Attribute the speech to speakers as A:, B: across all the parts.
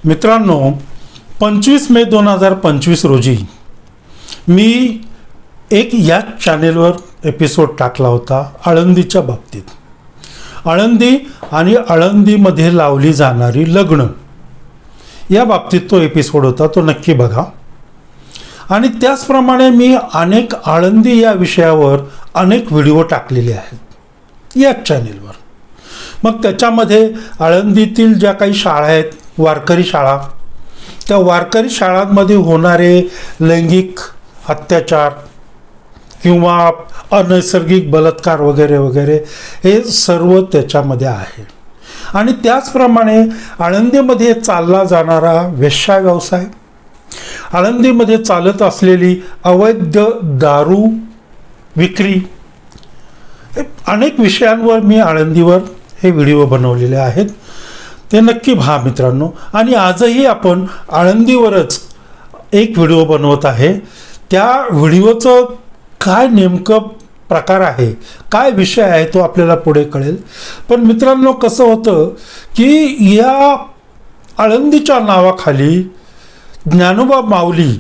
A: मित्रांनो, 25 मे 2025 रोजी मी एक या चॅनेलवर एपिसोड टाकला होता आळंदीच्या बाबतीत. आळंदी आणि आळंदीमध्ये लावली जाणारी लग्न या बाबतीत तो एपिसोड होता, तो नक्की बघा. आणि त्याचप्रमाणे मी अनेक आळंदी या विषयावर अनेक व्हिडिओ टाकलेले आहेत या चॅनेलवर. मग त्याच्यामध्ये आळंदीतील ज्या काही शाळा आहेत, वारकरी शाळा, त्या वारकरी शाळांमध्ये होणारे लैंगिक अत्याचार किंवा अनैसर्गिक बलात्कार वगैरे वगैरे हे सर्व त्याच्यामध्ये आहे. आणि त्याचप्रमाणे आळंदीमध्ये चालला जाणारा वेश्या व्यवसाय, आळंदीमध्ये चालत असलेली अवैध दारू विक्री, अनेक विषयांवर मी आळंदीवर हे व्हिडिओ बनवलेले आहेत, ते नक्की पहा मित्रांनो. आणि आजही आपण आळंदीवरच एक व्हिडिओ बनवत आहे. त्या व्हिडिओचं काय नेमकं प्रकार आहे, काय विषय आहे, तो आपल्याला पुढे कळेल. पण मित्रांनो, कसं होतं की या आळंदीच्या नावाखाली ज्ञानोबा माऊली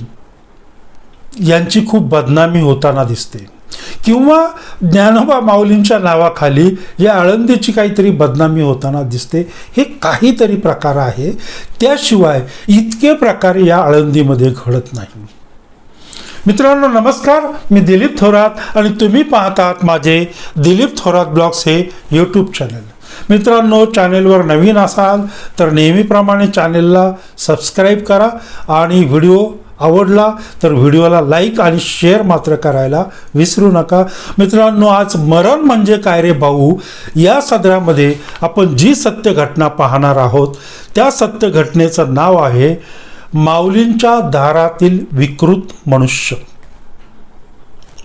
A: यांची खूप बदनामी होताना दिसते, किंवा ज्ञानोबा माऊलींच्या नावाखाली या आळंदीची काहीतरी बदनामी होताना दिसते. हे काहीतरी प्रकार आहे, त्याशिवाय इतके प्रकार या आळंदीमध्ये घडत नाही. मित्रांनो नमस्कार, मी दिलीप थोरात आणि तुम्ही पाहतात माझे दिलीप थोरात ब्लॉग्स हे यूट्यूब चॅनल. मित्रांनो, चॅनेलवर नवीन असाल तर नेहमीप्रमाणे चॅनेलला सबस्क्राईब करा आणि व्हिडिओ आवडला तर व्हिडिओला लाईक आणि शेअर मात्र करायला विसरू नका. मित्रांनो, आज मरण म्हणजे काय रे भाऊ या सदरामध्ये आपण जी सत्य घटना पाहणार आहोत, त्या सत्य घटनेचं नाव आहे माऊलींच्या दारातील विकृत मनुष्य.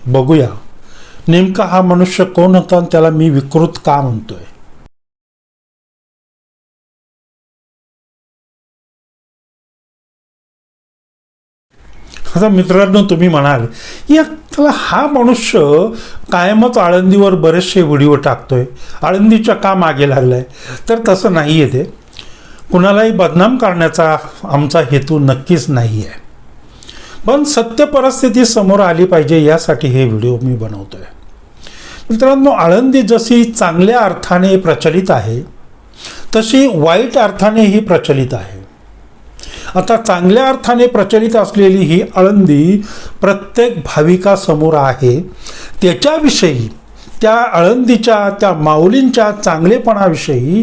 A: बघूया नेमका हा मनुष्य कोण होता आणि त्याला मी विकृत का म्हणतोय. आता मित्रांनो, तुम्ही म्हणाल या त्याला हा मनुष्य कायमच आळंदीवर बरेचसे व्हिडिओ टाकतोय, आळंदीच्या का मागे लागलाय. तर तसं नाही आहे. ते कुणालाही बदनाम करण्याचा आमचा हेतू नक्कीच नाही आहे, पण सत्य परिस्थिती समोर आली पाहिजे यासाठी हे व्हिडिओ मी बनवतोय. मित्रांनो, आळंदी जशी चांगल्या अर्थाने प्रचलित आहे तशी वाईट अर्थानेही प्रचलित आहे. आता चांगल्या अर्थाने प्रचलित असलेली ही आळंदी प्रत्येक भाविकासमोर आहे. त्याच्याविषयी, त्या आळंदीच्या, त्या माऊलींच्या चांगलेपणाविषयी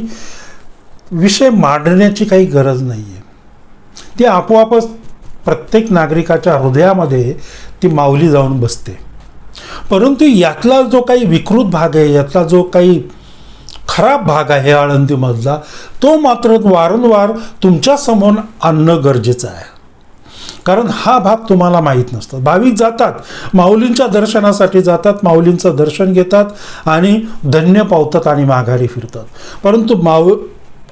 A: विषय मांडण्याची काही गरज नाही आहे. ती आपोआपच प्रत्येक नागरिकाच्या हृदयामध्ये ती माऊली जाऊन बसते. परंतु यातला जो काही विकृत भाग आहे, यातला जो काही खराब भाग आहे आळंदीमधला, तो मात्र वारंवार तुमच्या समोर आणणं गरजेचं आहे. कारण हा भाग तुम्हाला माहीत नसतं. भाविक जातात, माऊलींच्या दर्शनासाठी जातात, माऊलींचं दर्शन घेतात आणि धन्य पावतात आणि माघारी फिरतात. परंतु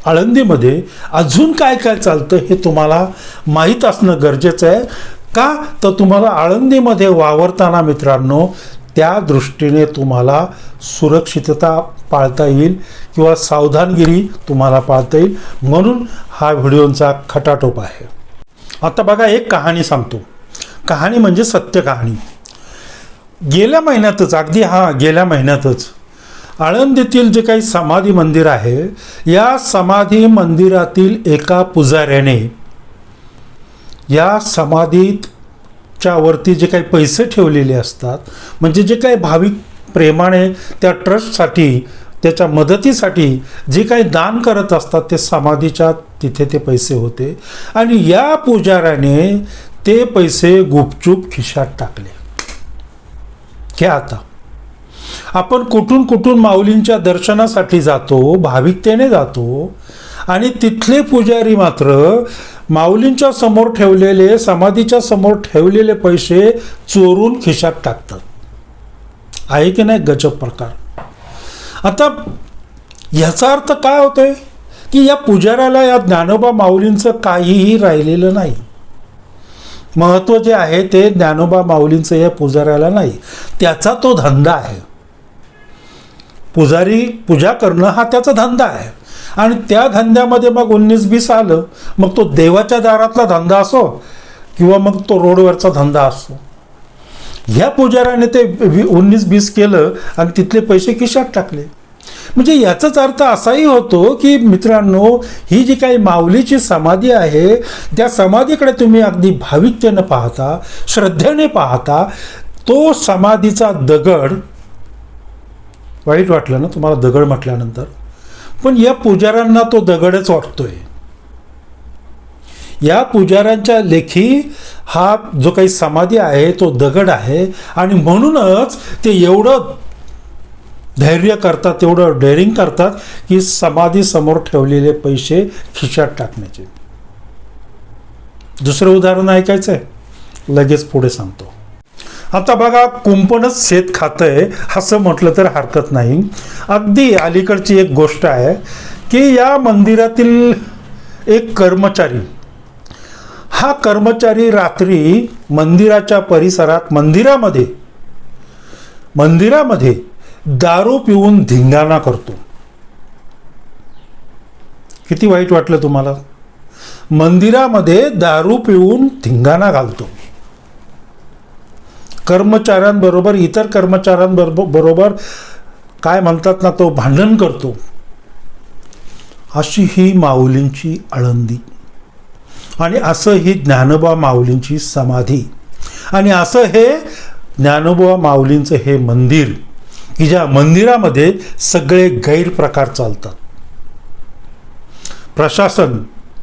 A: आळंदीमध्ये अजून काय काय चालतं हे तुम्हाला माहीत असणं गरजेचं आहे. का तर तुम्हाला आळंदीमध्ये वावरताना मित्रांनो त्या दृष्टीने तुम्हाला सुरक्षितता पाळता येईल किंवा सावधानगिरी तुम्हाला पाळता येईल, म्हणून हा व्हिडिओचा खटाटोप आहे. आता बघा, एक कहाणी सांगतो. कहाणी म्हणजे सत्य कहाणी. गेल्या महिन्यातच, गेल्या महिन्यातच आळंदीतील जे काही समाधी मंदिर आहे, या समाधी मंदिरातील एका पुजाऱ्याने या समाधीच्या वरती जे काही पैसे ठेवलेले असतात, म्हणजे जे काही भाविक प्रेमाने त्या ट्रस्टसाठी, त्याच्या मदतीसाठी जे काही दान करत असतात, ते समाधीच्या तिथे ते पैसे होते. आणि या पुजाऱ्याने ते पैसे गुपचूप खिशात टाकले. घ्या, आता आपण कुठून कुठून माऊलींच्या दर्शनासाठी जातो, भाविकतेने जातो, आणि तिथले पुजारी मात्र माऊलींच्या समोर ठेवलेले, समाधीच्या समोर ठेवलेले पैसे चोरून खिशात टाकतात. आहे की नाही गजब प्रकार. आता याचा अर्थ काय होतोय की या पुजाऱ्याला, या ज्ञानोबा माऊलींचं काहीही राहिलेलं नाही. महत्त्व जे आहे ते ज्ञानोबा माऊलींचं या पुजाऱ्याला नाही, त्याचा तो धंदा आहे. पुजारी पूजा करणं हा त्याचा धंदा आहे. आणि त्या धंद्यामध्ये मग 19-20 आलं, मग तो देवाच्या दारातला धंदा असो किंवा मग तो रोडवरचा धंदा असो, ह्या पुजाऱ्याने ते 19-20 केलं आणि तिथले पैसे खिशात टाकले. म्हणजे याचाच अर्थ असाही होतो की मित्रांनो, ही जी काही माऊलीची समाधी आहे, त्या समाधीकडे तुम्ही अगदी भाविकतेनं पाहता, श्रद्धेने पाहता, तो समाधीचा दगड, वाईट वाटलं ना तुम्हाला दगड म्हटल्यानंतर, पण या पुजाऱ्यांना तो दगडच वाटतोय. या पुजाऱ्यांच्या लेखी हा जो काही समाधी आहे तो दगड आहे, आणि म्हणूनच ते एवढं धैर्य करतात, एवढं डेअरिंग करतात की समाधी समोर ठेवलेले पैसे खिशात टाकण्याचे. दुसरं उदाहरण ऐकायचं आहे, लगेच पुढे सांगतो. आता बघा, कुंपणच शेत खातंय असं म्हटलं तर हरकत नाही. अगदी अलीकडची एक गोष्ट आहे की या मंदिरातील एक कर्मचारी, हा कर्मचारी रात्री मंदिराच्या परिसरात, मंदिरामध्ये दारू पिऊन धिंगाणा करतो. किती वाईट वाटलं तुम्हाला? मंदिरामध्ये दारू पिऊन धिंगाणा घालतो, कर्मचाऱ्यांबरोबर, इतर कर्मचाऱ्यांबरोबर काय म्हणतात ना, तो भांडण करतो. अशी ही माऊलींची आळंदी, आणि असं ही ज्ञानोबा माऊलींची समाधी, आणि असं हे ज्ञानोबा माऊलींचं हे मंदिर, की ज्या मंदिरामध्ये सगळे गैरप्रकार चालतात. प्रशासन,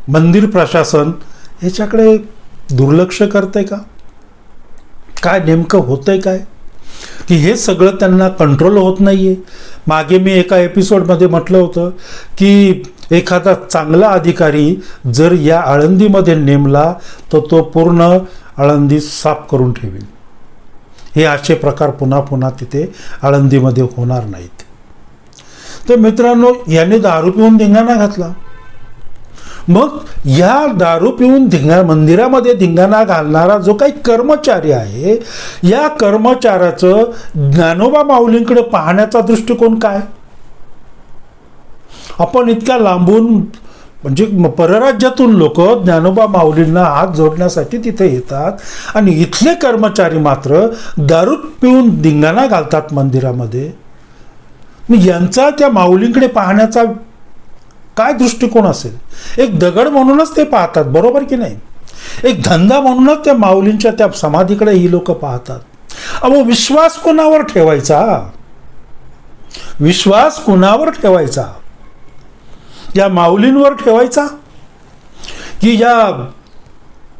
A: मंदिर प्रशासन याच्याकडे दुर्लक्ष करतंय का? काय नेमकं होतंय काय की हे सगळं त्यांना कंट्रोल होत नाहीये? मागे मी एका एपिसोडमध्ये म्हटलं होतं की एखादा चांगला अधिकारी जर या आळंदीमध्ये नेमला तर तो पूर्ण आळंदी साफ करून ठेवेल. हे असे प्रकार पुन्हा पुन्हा तिथे आळंदीमध्ये होणार नाहीत. तर मित्रांनो, याने दारू पिऊन धिंगाणा घातला. मग या दारू पिऊन मंदिरामध्ये धिंगाणा घालणारा जो काही कर्मचारी आहे, या कर्मचाऱ्याचं ज्ञानोबा माऊलींकडे पाहण्याचा दृष्टिकोन काय? आपण इतक्या लांबून, म्हणजे परराज्यातून लोक ज्ञानोबा माऊलींना हात जोडण्यासाठी तिथे येतात, आणि इथले कर्मचारी मात्र दारू पिऊन धिंगाणा घालतात मंदिरामध्ये. यांचा त्या माऊलींकडे पाहण्याचा काय दृष्टिकोन असेल? एक दगड म्हणूनच ते पाहतात, बरोबर की नाही? एक धंदा म्हणूनच त्या माऊलींच्या त्या समाधीकडे ही लोक पाहतात. अहो, विश्वास कोणावर ठेवायचा? विश्वास कोणावर ठेवायचा? या माऊलींवर ठेवायचा की या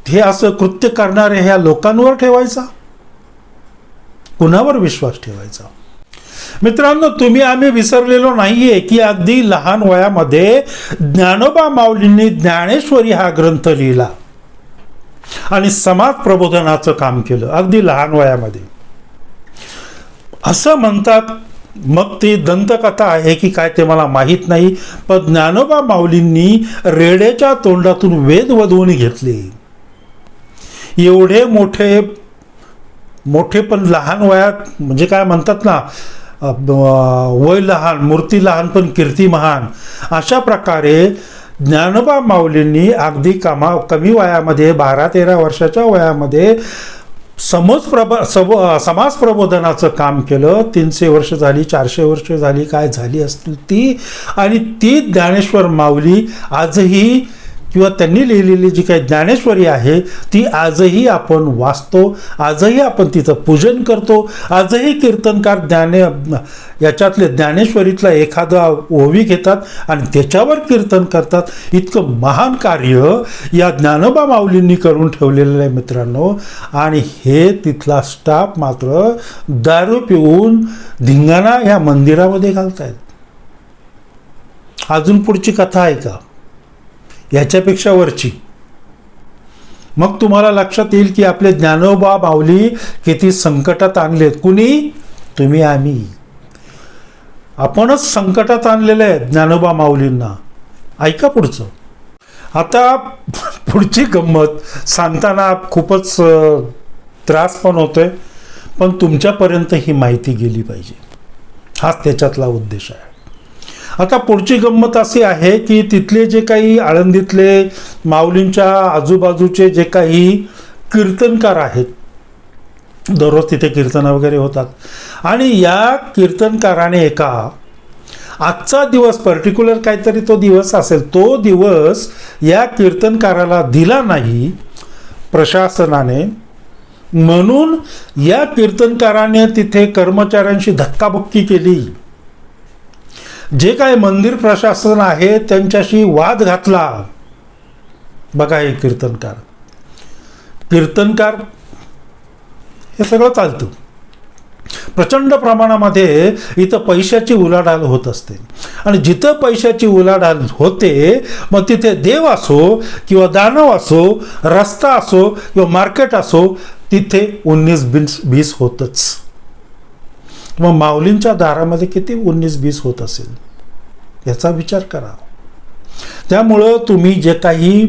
A: हे असं कृत्य करणाऱ्या ह्या लोकांवर ठेवायचा? कुणावर विश्वास ठेवायचा? मित्रांनो, तुम्ही आम्ही विसरलेलो नाहीये की अगदी लहान वयामध्ये ज्ञानोबा माऊलींनी ज्ञानेश्वरी हा ग्रंथ लिहिला आणि समाज प्रबोधनाचं काम केलं अगदी लहान वयामध्ये, असं म्हणतात. मग ती दंतकथा आहे की काय ते मला माहीत नाही, पण ज्ञानोबा माऊलींनी रेड्याच्या तोंडातून वेद वधवून घेतले. एवढे मोठे पण लहान वयात, म्हणजे काय म्हणतात ना, वय लहान मूर्ती लहान पण कीर्ती महान, अशा प्रकारे ज्ञानोबा माऊलींनी अगदी कमी वयामध्ये, 12-13 वर्षाच्या वयामध्ये समाज प्रबोधनाचं काम केलं. 300 वर्ष झाली, 400 वर्ष झाली, काय झाली असतील ती, आणि ती ज्ञानेश्वर माऊली आजही, किंवा त्यांनी लिहिलेली जी काही ज्ञानेश्वरी आहे ती आजही आपण वाचतो, आजही आपण तिचं पूजन करतो. आजही कीर्तनकार याच्यातले ज्ञानेश्वरीतला एखादा ओवी घेतात आणि त्याच्यावर कीर्तन करतात. इतकं महान कार्य या ज्ञानोबा माऊलींनी करून ठेवलेलं आहे मित्रांनो. आणि हे तिथला स्टाफ मात्र दारू पिऊन धिंगाणा या मंदिरामध्ये घालतायत. अजून पुढची कथा आहे का याच्यापेक्षा वरची? मग तुम्हाला लक्षात येईल की आपले ज्ञानोबा माऊली किती संकटात आणलेत. कुणी? तुम्ही, आम्ही. आपणच संकटात आणलेलं आहे ज्ञानोबा माऊलींना. ऐका पुढचं. आता पुढची गंमत सांगताना खूपच त्रास पण होतोय, पण तुमच्यापर्यंत ही माहिती गेली पाहिजे, हाच त्याच्यातला उद्देश आहे. आता पुढची गंमत अशी आहे की तिथले जे काही आळंदीतले माऊलींच्या आजूबाजूचे जे काही कीर्तनकार आहेत, दररोज तिथे कीर्तनं वगैरे होतात आणि या कीर्तनकाराने आजचा दिवस पर्टिक्युलर काहीतरी तो दिवस असेल, तो दिवस या कीर्तनकाराला दिला नाही प्रशासनाने, म्हणून या कीर्तनकाराने तिथे कर्मचाऱ्यांशी धक्काबुक्की केली. जे काय मंदिर प्रशासन आहे त्यांच्याशी वाद घातला. बघा, हे कीर्तनकार हे सगळं चालतं. प्रचंड प्रमाणामध्ये इथं पैशाची उलाढाल होत असते आणि जिथं पैशाची उलाढाल होते मग तिथे देव असो किंवा दानव असो, रस्ता असो किंवा मार्केट असो, तिथे 19-20 होतच. मग माऊलींच्या दारामध्ये किती 19-20 होत असेल याचा विचार करा. त्यामुळं तुम्ही जे काही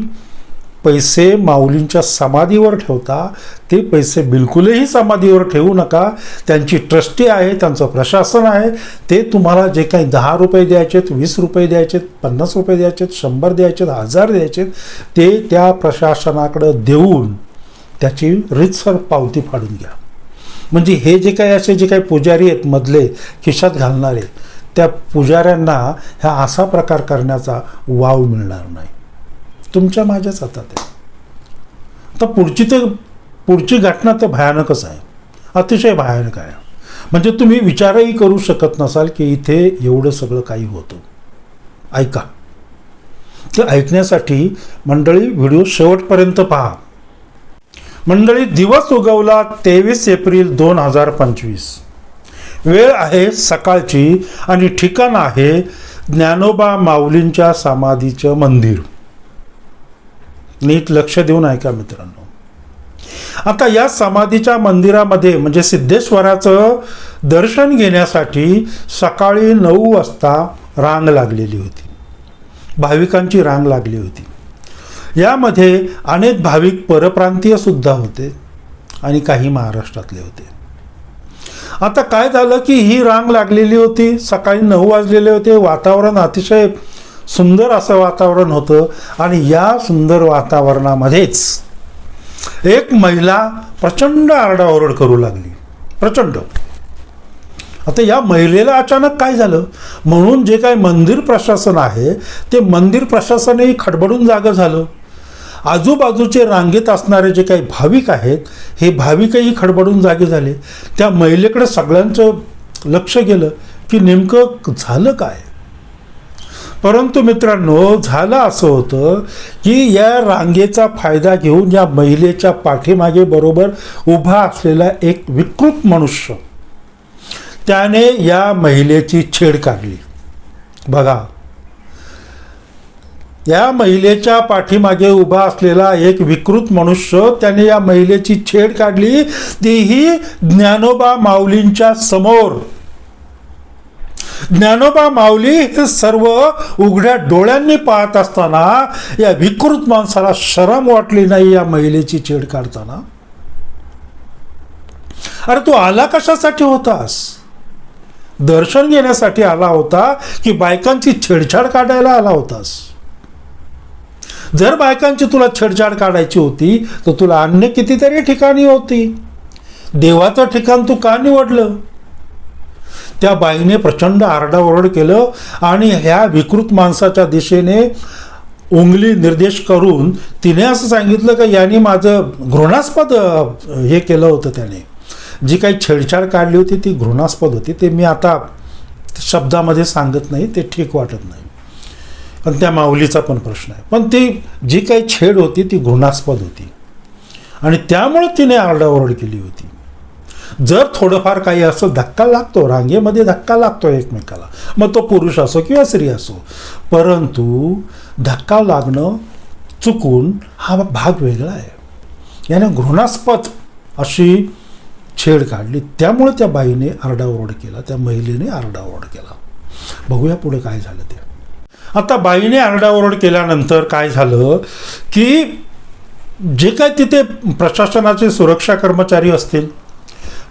A: पैसे माऊलींच्या समाधीवर ठेवता ते पैसे बिलकुलही समाधीवर ठेवू नका. त्यांची ट्रस्टी आहे, त्यांचं प्रशासन आहे, ते तुम्हाला जे काही 10 रुपये द्यायचेत, 20 रुपये द्यायचेत, 50 रुपये द्यायचेत, 100 द्यायचेत, 1000 द्यायचेत, ते त्या प्रशासनाकडं देऊन त्याची रीतसर पावती फाडून घ्या. म्हणजे हे जे काही असे जे काही पुजारी आहेत मधले खिशात घालणारे, त्या पुजाऱ्यांना ह्या असा प्रकार करण्याचा वाव मिळणार नाही. तुमच्या माझ्याच हातात आहे. तर पुढची घटना तर भयानकच आहे, अतिशय भयानक आहे. म्हणजे तुम्ही विचारही करू शकत नसाल की इथे एवढं सगळं काही होतं. ऐका, ते ऐकण्यासाठी मंडळी व्हिडिओ शेवटपर्यंत पहा. मंडळी, दिवस उगवला 23 एप्रिल 2025. वेळ आहे सकाळची आणि ठिकाण आहे ज्ञानोबा माऊलींच्या समाधीचं मंदिर. नीट लक्ष देऊन ऐका मित्रांनो. आता या समाधीच्या मंदिरामध्ये म्हणजे सिद्धेश्वराचं दर्शन घेण्यासाठी सकाळी 9 वाजता रांग लागलेली होती, भाविकांची रांग लागली होती. यामध्ये अनेक भाविक परप्रांतीय सुद्धा होते आणि काही महाराष्ट्रातले होते. आता काय झालं की ही रांग लागलेली होती, सकाळी 9 वाजलेले होते, वातावरण अतिशय सुंदर असं वातावरण होतं आणि या सुंदर वातावरणामध्येच एक महिला प्रचंड आरडाओरड करू लागली, प्रचंड. आता या महिलेला अचानक काय झालं म्हणून जे काही मंदिर प्रशासन आहे ते मंदिर प्रशासनही खडबडून जागं झालं. आजूबाजूचे रांगेत असणारे जे काही भाविक आहेत हे भाविकही खडबडून जागे झाले. त्या महिलेकडे सगळ्यांचं लक्ष गेलं की नेमकं झालं काय. परंतु मित्रांनो, झालं असं होतं की या रांगेचा फायदा घेऊन या महिलेच्या पाठीमागे बरोबर उभा असलेला एक विकृत मनुष्य, त्याने या महिलेची छेड काढली. बघा, या महिलेच्या पाठीमागे उभा असलेला एक विकृत मनुष्य त्याने या महिलेची छेड काढली, तीही ज्ञानोबा माऊलींच्या समोर. ज्ञानोबा माऊली हे सर्व उघड्या डोळ्यांनी पाहत असताना या विकृत माणसाला शरम वाटली नाही या महिलेची छेड काढताना. अरे तू आला कशासाठी होतास? दर्शन घेण्यासाठी आला होता की बायकांची छेडछाड काढायला आला होतास? जर बायकांची तुला छेडछाड काढायची होती तर तुला अन्य कितीतरी ठिकाणी होती. देवाचं ठिकाण तू का निवडलं? त्या बाईने प्रचंड आरडाओरड केलं आणि ह्या विकृत माणसाच्या दिशेने उंगली निर्देश करून तिने असं सांगितलं की याने माझं घृणास्पद हे केलं होतं. त्याने जी काही छेडछाड काढली होती ती घृणास्पद होती. ते मी आता शब्दामध्ये सांगत नाही, ते ठीक वाटत नाही, पण त्या माऊलीचा पण प्रश्न आहे. पण ती जी काही छेड होती ती घृणास्पद होती आणि त्यामुळे तिने आरडाओरड केली होती. जर थोडंफार काही असं धक्का लागतो, रांगेमध्ये धक्का लागतो एकमेकाला, मग तो पुरुष असो किंवा स्त्री असो, परंतु धक्का लागणं चुकून हा भाग वेगळा आहे. याने घृणास्पद अशी छेड काढली, त्यामुळे त्या बाईने आरडाओरड केला, त्या महिलेने आरडाओरड केला. बघूया पुढे काय झालं ते. आता बाईने आरडाओरड केल्यानंतर काय झालं की जे काय तिथे प्रशासनाचे सुरक्षा कर्मचारी असतील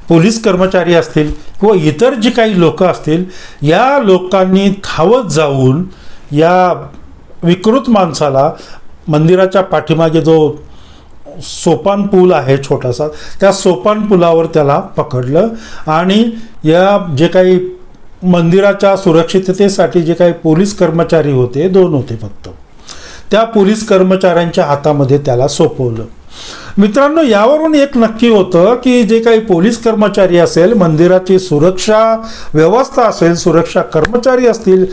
A: पोलीस कर्मचारी असतील किंवा इतर जी काही लोक असतील, या लोकांनी धावत जाऊन या विकृत माणसाला मंदिराच्या पाठीमागे जो सोपान पूल आहे छोटासा, त्या सोपान पुलावर त्याला पकडलं आणि या जे काही मंदिराच्या सुरक्षिततेसाठी जे काही पोलीस कर्मचारी होते, 2 होते फक्त, त्या पोलीस कर्मचाऱ्यांच्या हातामध्ये त्याला सोपवलं. मित्रांनो, यावरून एक नक्की होतं की जे काही पोलीस कर्मचारी असेल, मंदिराची सुरक्षा व्यवस्था असेल, सुरक्षा कर्मचारी असतील,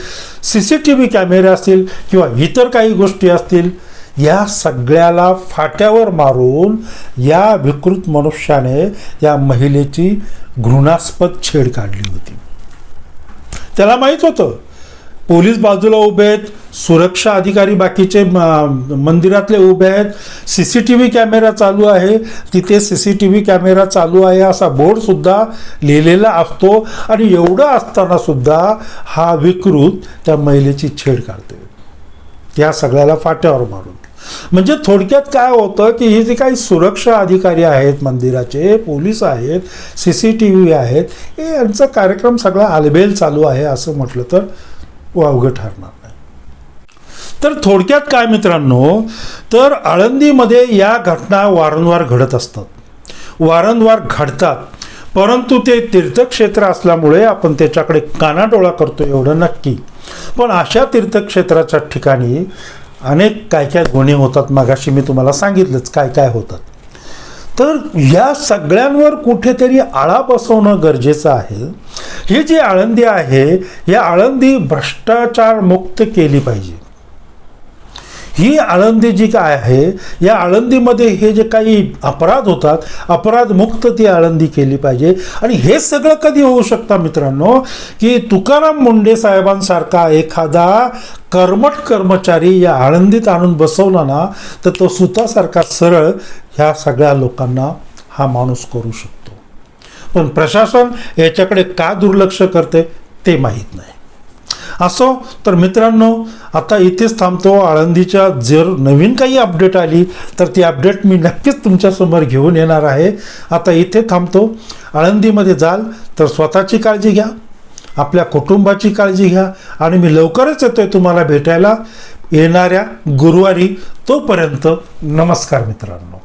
A: CCTV कॅमेरे असतील किंवा इतर काही गोष्टी असतील, या सगळ्याला फाट्यावर मारून या विकृत मनुष्याने या महिलेची घृणास्पद छेड काढली होती. त्याला माहीत होतं पोलीस बाजूला उभे आहेत, सुरक्षा अधिकारी बाकीचे मंदिरातले उभे आहेत, CCTV कॅमेरा चालू आहे, तिथे CCTV कॅमेरा चालू आहे असा बोर्डसुद्धा लिहिलेला असतो आणि एवढं असताना सुद्धा हा विकृत त्या महिलेची छेड काढते, या सगळ्याला फाट्यावर मारून. म्हणजे थोडक्यात काय होतं की हे जे काही सुरक्षा अधिकारी आहेत, मंदिराचे पोलीस आहेत, CCTV आहेत, हे यांचा कार्यक्रम सगळा आलबेल चालू आहे असं म्हटलं तर वावगं ठरणार नाही. तर थोडक्यात काय मित्रांनो, तर आळंदीमध्ये या घटना वारंवार घडत असतात, वारंवार घडतात, परंतु ते तीर्थक्षेत्र असल्यामुळे आपण त्याच्याकडे कानाडोळा करतो एवढं नक्की. पण अशा तीर्थक्षेत्राच्या ठिकाणी अनेक काय काय गुन्हे होतात, मागाशी मी तुम्हाला सांगितलंच काय काय होतात. तर या सगळ्यांवर कुठेतरी आळा बसवणं गरजेचं आहे. ही जी आळंदी आहे, या आळंदी भ्रष्टाचार मुक्त केली पाहिजे. ही आळंदी जी काय आहे, या आळंदीमध्ये हे जे काही अपराध होतात, अपराधमुक्त ती आळंदी केली पाहिजे. आणि हे सगळं कधी होऊ शकतं मित्रांनो, की तुकाराम मुंढे साहेबांसारखा एखादा कर्मठ कर्मचारी या आळंदीत आणून बसवला ना, तर तो सुतासारखा सरळ ह्या सगळ्या लोकांना हा माणूस करू शकतो. पण प्रशासन याच्याकडे का दुर्लक्ष करते ते माहीत नाही. असो तर मित्रांनो, आता इथेच थांबतो. आळंदीच्या जर नवीन काही अपडेट आली तर ती अपडेट मी नक्कीच तुमच्यासमोर घेऊन येणार आहे. आता इथे थांबतो. आळंदीमध्ये जाल तर स्वतःची काळजी घ्या, आपल्या कुटुंबाची काळजी घ्या आणि मी लवकरच येतोय तुम्हाला भेटायला येणाऱ्या गुरुवारी. तोपर्यंत नमस्कार मित्रांनो.